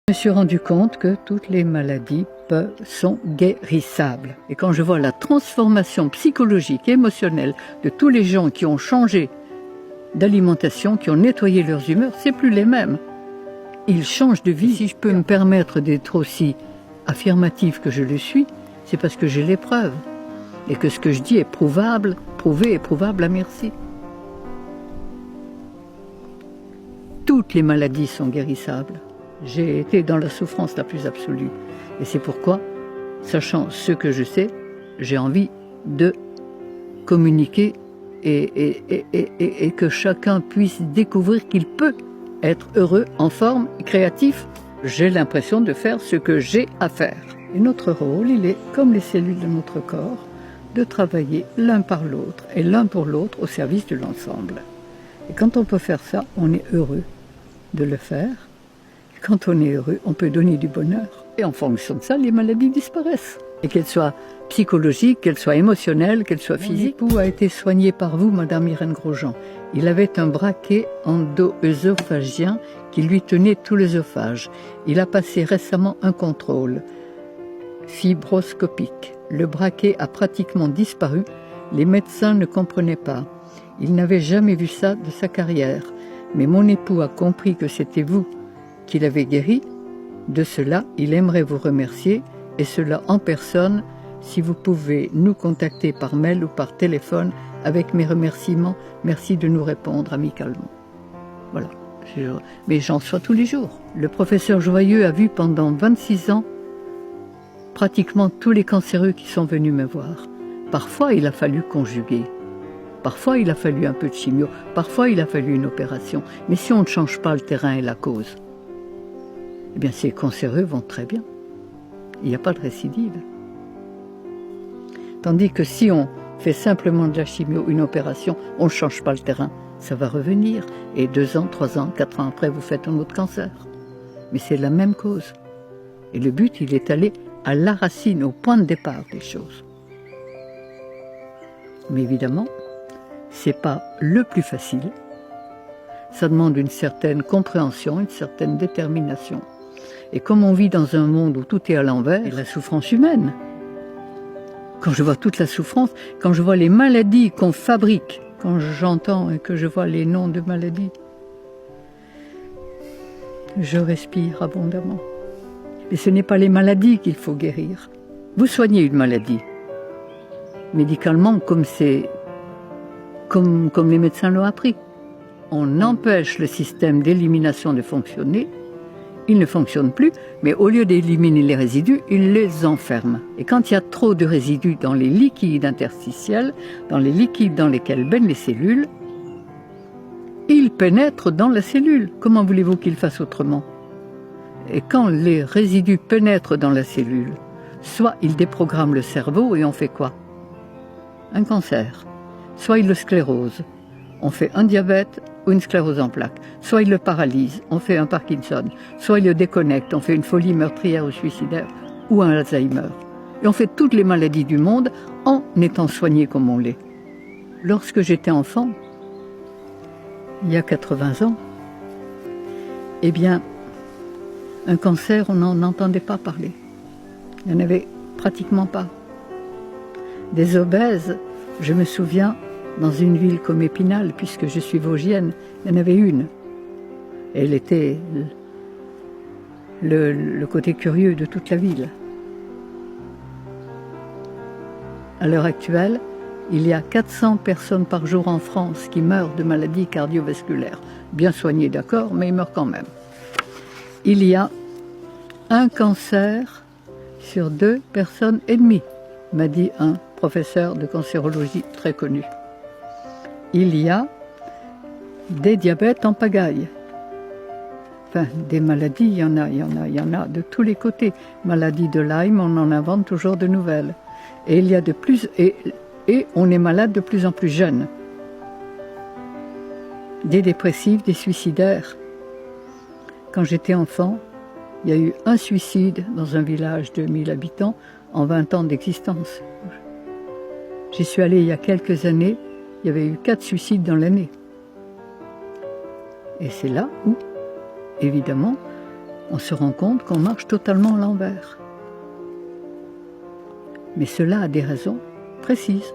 Je me suis rendu compte que toutes les maladies sont guérissables. Et quand je vois la transformation psychologique et émotionnelle de tous les gens qui ont changé d'alimentation, qui ont nettoyé leurs humeurs, c'est plus les mêmes. Ils changent de vie. Si je peux me permettre d'être aussi affirmative que je le suis, c'est parce que j'ai les preuves. Et que ce que je dis est prouvable, prouvé et prouvable à merci. Toutes les maladies sont guérissables. J'ai été dans la souffrance la plus absolue. Et c'est pourquoi, sachant ce que je sais, j'ai envie de communiquer et que chacun puisse découvrir qu'il peut être heureux, en forme, créatif. J'ai l'impression de faire ce que j'ai à faire. Et notre rôle, il est, comme les cellules de notre corps, de travailler l'un par l'autre et l'un pour l'autre au service de l'ensemble. Et quand on peut faire ça, on est heureux de le faire. Quand on est heureux, on peut donner du bonheur. Et en fonction de ça, les maladies disparaissent. Et qu'elles soient psychologiques, qu'elles soient émotionnelles, qu'elles soient physiques. Mon époux a été soigné par vous, Madame Irène Grosjean. Il avait un braquet endo-œsophagien qui lui tenait tout l'œsophage. Il a passé récemment un contrôle fibroscopique. Le braquet a pratiquement disparu. Les médecins ne comprenaient pas. Il n'avait jamais vu ça de sa carrière. Mais mon époux a compris que c'était vous qui l'avez guéri. De cela, il aimerait vous remercier, et cela en personne, si vous pouvez nous contacter par mail ou par téléphone avec mes remerciements. Merci de nous répondre amicalement. Voilà. Mais j'en reçois tous les jours. Le professeur Joyeux a vu pendant 26 ans pratiquement tous les cancéreux qui sont venus me voir. Parfois, il a fallu conjuguer. Parfois, il a fallu un peu de chimio. Parfois, il a fallu une opération. Mais si on ne change pas le terrain et la cause, eh bien, ces cancéreux vont très bien. Il n'y a pas de récidive. Tandis que si on fait simplement de la chimio, une opération, on ne change pas le terrain, ça va revenir. Et 2 ans, 3 ans, 4 ans après, vous faites un autre cancer. Mais c'est la même cause. Et le but, il est allé à la racine, au point de départ des choses. Mais évidemment, c'est pas le plus facile. Ça demande une certaine compréhension, une certaine détermination. Et comme on vit dans un monde où tout est à l'envers, et la souffrance humaine, quand je vois toute la souffrance, quand je vois les maladies qu'on fabrique, quand j'entends et que je vois les noms de maladies, je respire abondamment. Et ce n'est pas les maladies qu'il faut guérir. Vous soignez une maladie, médicalement, comme les médecins l'ont appris. On empêche le système d'élimination de fonctionner. Il ne fonctionne plus, mais au lieu d'éliminer les résidus, il les enferme. Et quand il y a trop de résidus dans les liquides interstitiels, dans les liquides dans lesquels baignent les cellules, ils pénètrent dans la cellule. Comment voulez-vous qu'ils fassent autrement? Et quand les résidus pénètrent dans la cellule, soit ils déprogramment le cerveau et on fait quoi? Un cancer. Soit il le sclérose, on fait un diabète ou une sclérose en plaques. Soit il le paralyse, on fait un Parkinson. Soit il le déconnecte, on fait une folie meurtrière ou suicidaire ou un Alzheimer. Et on fait toutes les maladies du monde en étant soigné comme on l'est. Lorsque j'étais enfant, il y a 80 ans, eh bien, un cancer, on n'en entendait pas parler. Il n'y en avait pratiquement pas. Des obèses, je me souviens, dans une ville comme Épinal, puisque je suis vosgienne, il y en avait une. Et elle était le côté curieux de toute la ville. À l'heure actuelle, il y a 400 personnes par jour en France qui meurent de maladies cardiovasculaires. Bien soignées, d'accord, mais ils meurent quand même. Il y a un cancer sur 2 personnes et demie, m'a dit un professeur de cancérologie très connu. Il y a des diabètes en pagaille. Enfin, des maladies, il y en a de tous les côtés. Maladie de Lyme, on en invente toujours de nouvelles. Et il y a de plus, et on est malade de plus en plus jeune. Des dépressifs, des suicidaires. Quand j'étais enfant, il y a eu un suicide dans un village de 1000 habitants en 20 ans d'existence. J'y suis allée il y a quelques années, il y avait eu 4 suicides dans l'année. Et c'est là où, évidemment, on se rend compte qu'on marche totalement à l'envers. Mais cela a des raisons précises.